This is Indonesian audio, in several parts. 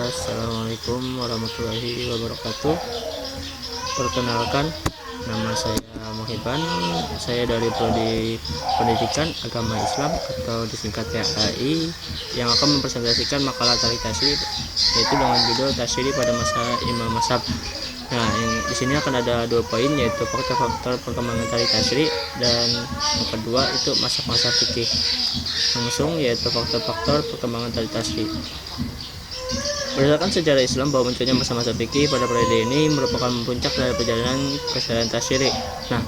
Assalamualaikum warahmatullahi wabarakatuh. Perkenalkan, nama saya Muhiban. Saya dari Prodi Pendidikan Agama Islam atau disingkat PAI, yang akan mempresentasikan makalah tari tasyrif, yaitu dengan judul Tasyrif pada masa Imam Mazhab. Nah, di sini akan ada 2 poin, yaitu faktor-faktor perkembangan tari tasyrif, dan yang kedua itu masa-masa fikih. Langsung, yaitu faktor-faktor perkembangan tari tasyrif. Berdasarkan sejarah Islam, bahwa munculnya masa-masa fikih pada periode ini merupakan puncak dari perjalanan kesadaran tasyirik. Nah,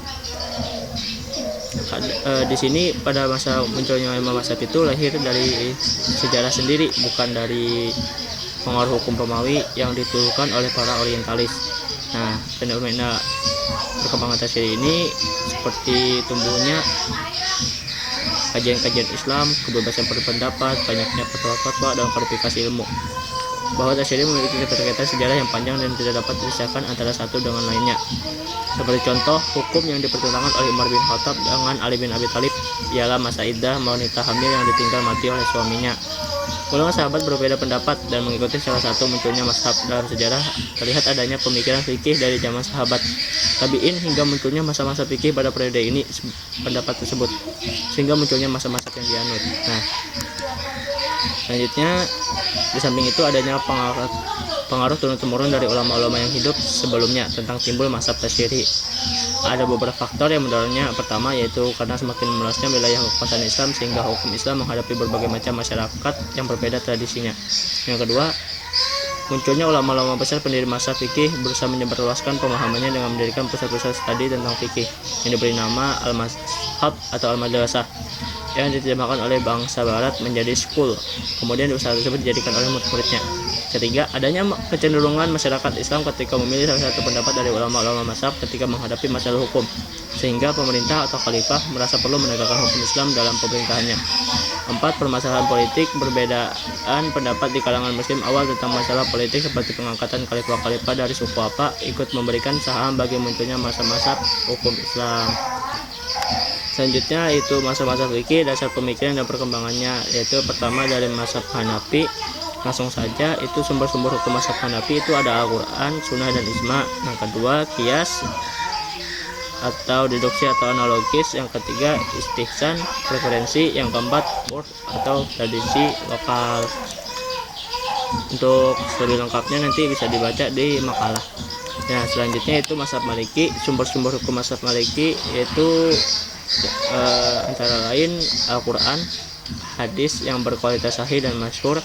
di sini pada masa munculnya Imam Mazhab itu lahir dari sejarah sendiri, bukan dari pengaruh hukum Romawi yang dituduhkan oleh para orientalis. Nah, fenomena perkembangan tasyirik ini seperti tumbuhnya kajian-kajian Islam, kebebasan berpendapat, banyaknya fatwa-fatwa dan klarifikasi ilmu, bahwa tasyrif memiliki keterkaitan sejarah yang panjang dan tidak dapat dipisahkan antara satu dengan lainnya. Seperti contoh, hukum yang dipertentangkan oleh Umar bin Khattab dengan Ali bin Abi Thalib ialah masa iddah wanita hamil yang ditinggal mati oleh suaminya. Golongan sahabat berbeda pendapat dan mengikuti salah satu munculnya mazhab. Dalam sejarah terlihat adanya pemikiran fikih dari zaman sahabat, tabi'in, hingga munculnya masa-masa fikih pada periode ini pendapat tersebut, sehingga munculnya masa-masa yang dianut. Nah, selanjutnya, di samping itu adanya pengaruh turun-temurun dari ulama-ulama yang hidup sebelumnya tentang timbul mazhab tasyirik. Ada beberapa faktor yang mendorongnya. Pertama, yaitu karena semakin meluasnya wilayah kekuasaan Islam sehingga hukum Islam menghadapi berbagai macam masyarakat yang berbeda tradisinya. Yang kedua, munculnya ulama-ulama besar pendiri mazhab fikih berusaha menyebarluaskan pemahamannya dengan mendirikan pusat-pusat studi tentang fikih yang diberi nama al-mazhab atau al-madrasah, yang diterjemahkan oleh bangsa barat menjadi school. Kemudian usaha tersebut dijadikan oleh murid-muridnya. Ketiga, adanya kecenderungan masyarakat Islam ketika memilih salah satu pendapat dari ulama-ulama mazhab ketika menghadapi masalah hukum, sehingga pemerintah atau khalifah merasa perlu menegakkan hukum Islam dalam pemerintahannya. 4. Permasalahan politik. Perbedaan pendapat di kalangan muslim awal tentang masalah politik seperti pengangkatan khalifah-khalifah dari suku apa ikut memberikan saham bagi munculnya masa-masa hukum Islam. Selanjutnya itu masa-masa fikih, dasar pemikiran dan perkembangannya, yaitu pertama dari mazhab Hanafi. Langsung saja, itu sumber-sumber hukum mazhab Hanafi itu ada Al-Quran, Sunnah, dan Ijma. Yang kedua, qiyas atau deduksi atau analogis. Yang ketiga, istihsan, preferensi. Yang keempat, urf atau tradisi lokal. Untuk lebih lengkapnya nanti bisa dibaca di makalah. Nah, selanjutnya itu mazhab Maliki. Sumber-sumber hukum mazhab Maliki yaitu antara lain Al-Quran, hadis yang berkualitas sahih dan masyhur.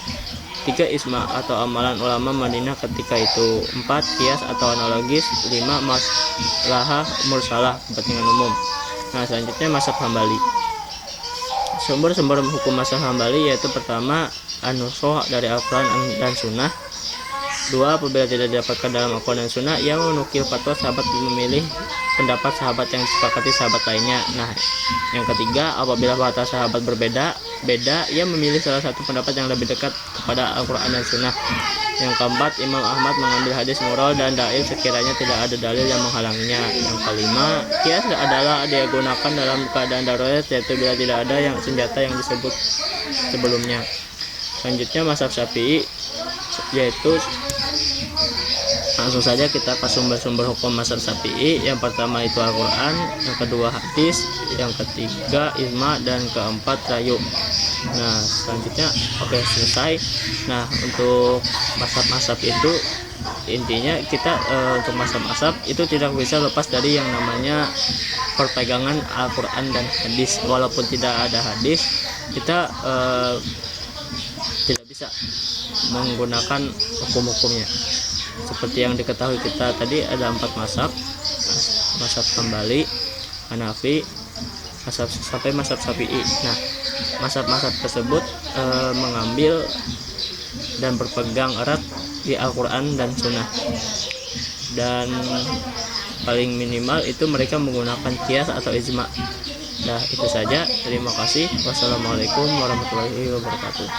3. Ijma atau amalan ulama Madinah ketika itu. 4. Qiyas atau analogis. 5. Maslahah mursalah, kepentingan umum. Nah, selanjutnya mazhab Hambali. Sumber-sumber hukum mazhab Hambali yaitu pertama an-nusuh dari Al-Quran dan Sunnah. 2. Apabila tidak didapatkan dalam Al-Quran dan Sunnah, yang menukil fatwa sahabat memilih pendapat sahabat yang disepakati sahabat lainnya. Nah, yang ketiga, apabila fatwa sahabat beda, ia memilih salah satu pendapat yang lebih dekat kepada Al-Quran dan Sunnah. Yang keempat, Imam Ahmad mengambil hadis moral dan dalil sekiranya tidak ada dalil yang menghalanginya. Yang kelima, qiyas adalah digunakan dalam keadaan darurat, yaitu bila tidak ada yang senjata yang disebut sebelumnya. Selanjutnya mazhab Syafi'i, yaitu langsung saja kita ke sumber-sumber hukum mazhab Syafi'i. Yang pertama itu Al-Quran, yang kedua hadis, yang ketiga ijma, dan keempat rayu. Nah, selanjutnya selesai. Nah, untuk mazhab-mazhab itu intinya kita untuk mazhab-mazhab itu tidak bisa lepas dari yang namanya perpegangan Al-Quran dan hadis. Walaupun tidak ada hadis, kita tidak bisa menggunakan hukum-hukumnya. Seperti yang diketahui kita tadi, ada 4 mazhab: mazhab Hambali, Hanafi, sampai mazhab Syafi'i. Nah, mazhab-mazhab tersebut mengambil dan berpegang erat di Al-Quran dan Sunnah, dan paling minimal itu mereka menggunakan qiyas atau ijma. Nah, itu saja. Terima kasih. Wassalamualaikum warahmatullahi wabarakatuh.